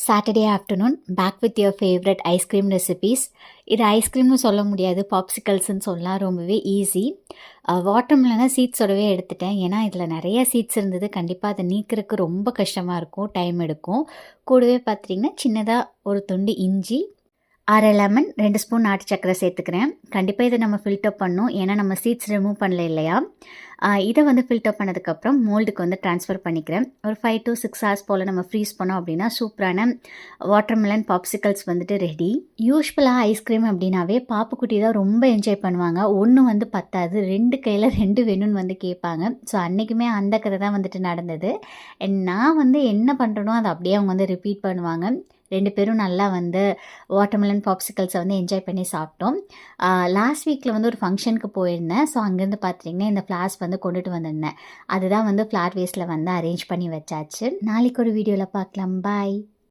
Saturday afternoon back with your favourite ice cream recipes. இது ஐஸ்கிரீம்னு சொல்ல முடியாது, பாப்சிகல்ஸ்ன்னு சொல்லலாம். ரொம்பவே ஈஸி. வாட்டர்மெலனை சீட்ஸோடவே எடுத்துட்டேன். ஏன்னா இதில் நிறைய சீட்ஸ் இருந்தது. கண்டிப்பாக அதை நீக்கிறதுக்கு ரொம்ப கஷ்டமாக இருக்கும், டைம் எடுக்கும். கூடவே பார்த்திங்கன்னா சின்னதாக ஒரு துண்டு இஞ்சி, அரை லெமன், 2 ஸ்பூன் நாட்டு சக்கரை சேர்த்துக்கிறேன். கண்டிப்பாக இதை நம்ம ஃபில்டர் பண்ணணும், ஏன்னா நம்ம சீட்ஸ் ரிமூவ் பண்ணல இல்லையா. இதை வந்து ஃபில்டர் பண்ணதுக்கப்புறம் மோல்டுக்கு வந்து ட்ரான்ஸ்ஃபர் பண்ணிக்கிறேன். ஒரு 5 to 6 hours போல் நம்ம ஃப்ரீஸ் பண்ணோம் அப்படின்னா சூப்பரான வாட்டர்மெலன் பாப்சிகல்ஸ் வந்துட்டு ரெடி. யூஸ்வலாக ஐஸ்கிரீம் அப்படின்னாவே பாப்புக்குட்டி தான் ரொம்ப என்ஜாய் பண்ணுவாங்க. ஒன்று வந்து பத்தாது, 2 கையில் 2 வேணும்னு வந்து கேட்பாங்க. ஸோ அன்றைக்குமே அந்த கதை தான் வந்துட்டு நடந்தது. நான் வந்து என்ன பண்ணுறனோ அதை அப்படியே அவங்க வந்து ரிப்பீட் பண்ணுவாங்க. 2 பேரும் நல்லா வந்து வாட்டர்மெலன் பாப்சிகல்ஸை வந்து என்ஜாய் பண்ணி சாப்பிட்டோம். லாஸ்ட் வீக்கில் வந்து ஒரு ஃபங்க்ஷனுக்கு போயிருந்தேன். ஸோ அங்கேருந்து பார்த்திங்கன்னா இந்த ஃப்ளார்ஸ் வந்து கொண்டுட்டு வந்திருந்தேன். அதுதான் வந்து ஃப்ளார் வேஸில் வந்து அரேஞ்ச் பண்ணி வச்சாச்சு. நாளைக்கு ஒரு வீடியோவில் பார்க்கலாம். பாய்.